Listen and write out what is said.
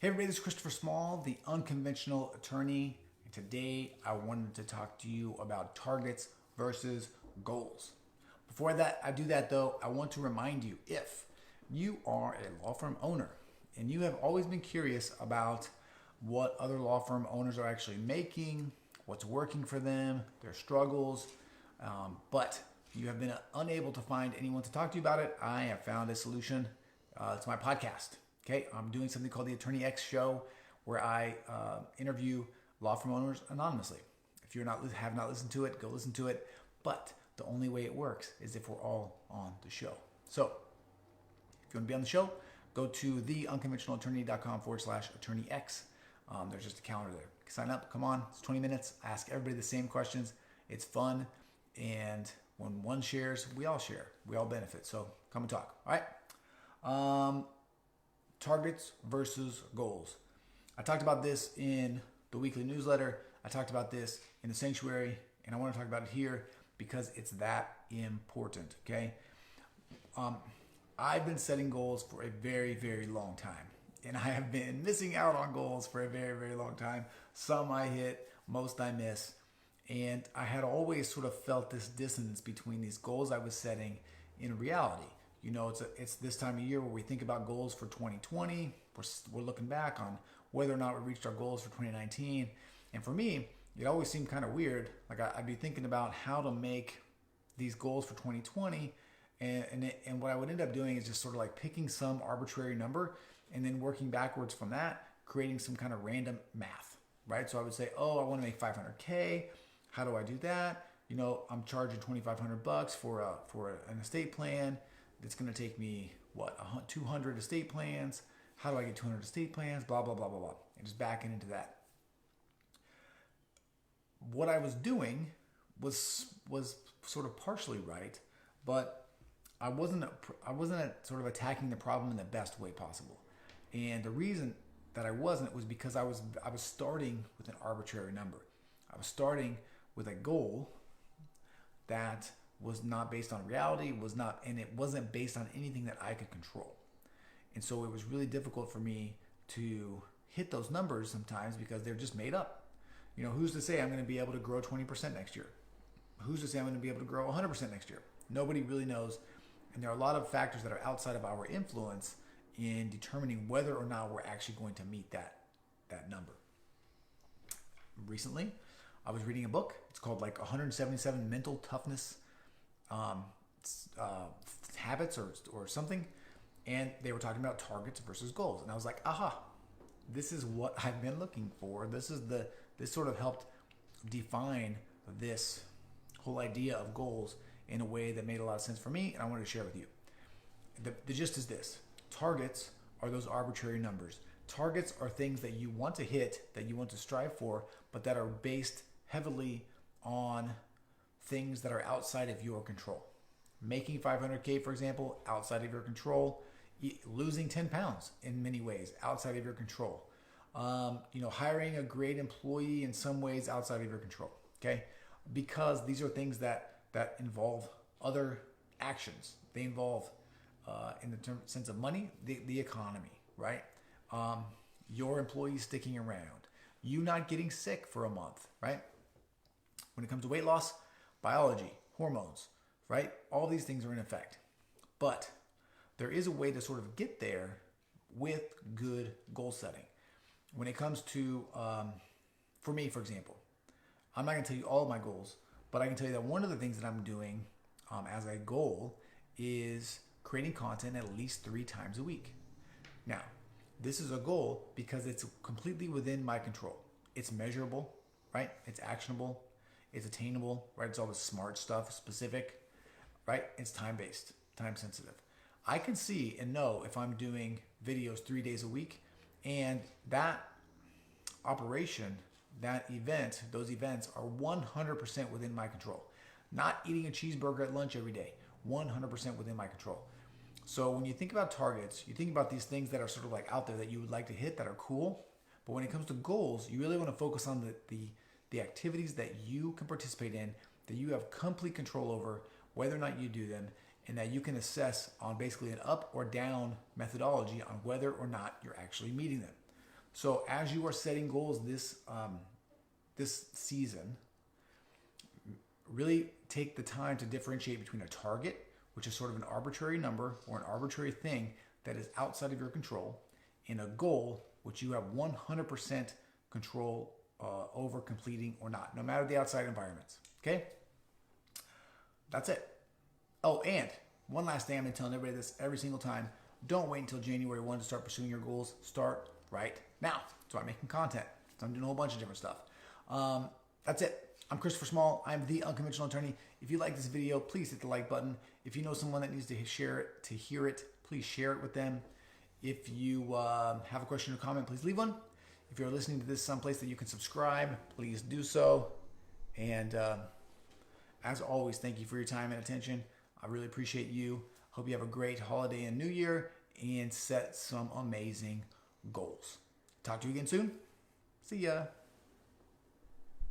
Hey everybody, this is Christopher Small, the Unconventional Attorney, and today I wanted to talk to you about targets versus goals. Before that, I do that though, I want to remind you, if you are a law firm owner and you have always been curious about what other law firm owners are actually making, what's working for them, their struggles, but you have been unable to find anyone to talk to you about it, I have found a solution. It's my podcast. Okay, I'm doing something called the Attorney X Show, where I interview law firm owners anonymously. If you have not listened to it, go listen to it. But the only way it works is if we're all on the show. So if you want to be on the show, go to theunconventionalattorney.com/attorneyx. There's just a calendar there. Sign up, come on, it's 20 minutes. I ask everybody the same questions. It's fun. And when one shares, we all share. We all benefit. So come and talk. All right. Targets versus goals. I talked about this in the weekly newsletter. I talked about this in the sanctuary, and I want to talk about it here because it's that important. Okay. I've been setting goals for a very, very long time, and I have been missing out on goals for a very, very long time. Some I hit, most I miss. And I had always sort of felt this dissonance between these goals I was setting in reality. You know, it's this time of year where we think about goals for 2020. We're looking back on whether or not we reached our goals for 2019. And for me, it always seemed kind of weird. Like I'd be thinking about how to make these goals for 2020. And what I would end up doing is just sort of like picking some arbitrary number and then working backwards from that, creating some kind of random math, right? So I would say, oh, I want to make 500K. How do I do that? You know, I'm charging $2,500 for an estate plan. It's going to take me, 200 estate plans. How do I get 200 estate plans? Blah, blah, blah, blah, blah. And just backing into that. What I was doing was sort of partially right, but I wasn't sort of attacking the problem in the best way possible. And the reason that I wasn't was because I was starting with an arbitrary number. I was starting with a goal that was not based on reality, and it wasn't based on anything that I could control. And so it was really difficult for me to hit those numbers sometimes because they're just made up. You know, who's to say I'm going to be able to grow 20% next year? Who's to say I'm going to be able to grow 100% next year? Nobody really knows. And there are a lot of factors that are outside of our influence in determining whether or not we're actually going to meet that number. Recently, I was reading a book. It's called like 177 Mental Toughness habits or something, and they were talking about targets versus goals, and I was like, aha, this is what I've been looking for. This sort of helped define this whole idea of goals in a way that made a lot of sense for me, and I wanted to share with you. The gist is this: targets are those arbitrary numbers. Targets are things that you want to hit, that you want to strive for, but that are based heavily on things that are outside of your control. Making 500K, for example, outside of your control. Losing 10 pounds in many ways, outside of your control. Hiring a great employee in some ways outside of your control. Okay, because these are things that involve other actions. They involve, in the sense of money, the economy, right? Your employees sticking around, you not getting sick for a month, right? When it comes to weight loss, biology, hormones, right? All these things are in effect. But there is a way to sort of get there with good goal setting. When it comes to, for me, for example, I'm not going to tell you all of my goals, but I can tell you that one of the things that I'm doing as a goal is creating content at least 3 times a week. Now, this is a goal because it's completely within my control. It's measurable, right? It's actionable. It's attainable, right? It's all the smart stuff, specific, right? It's time-based, time-sensitive. I can see and know if I'm doing videos 3 days a week, and that operation, that event, those events are 100% within my control. Not eating a cheeseburger at lunch every day, 100% within my control. So when you think about targets, you think about these things that are sort of like out there that you would like to hit that are cool. But when it comes to goals, you really want to focus on the activities that you can participate in, that you have complete control over, whether or not you do them, and that you can assess on basically an up or down methodology on whether or not you're actually meeting them. So as you are setting goals this season, really take the time to differentiate between a target, which is sort of an arbitrary number or an arbitrary thing that is outside of your control, and a goal, which you have 100% control over completing or not, no matter the outside environments. Okay? That's it. Oh, and one last thing, I've been telling everybody this every single time. Don't wait until January 1 to start pursuing your goals. Start right now. Start making content. I'm doing a whole bunch of different stuff. That's it. I'm Christopher Small. I'm the Unconventional Attorney. If you like this video, please hit the like button. If you know someone that needs to share it, to hear it, please share it with them. If you have a question or comment, please leave one. If you're listening to this someplace that you can subscribe, please do so. And as always, thank you for your time and attention. I really appreciate you. Hope you have a great holiday and New Year and set some amazing goals. Talk to you again soon. See ya.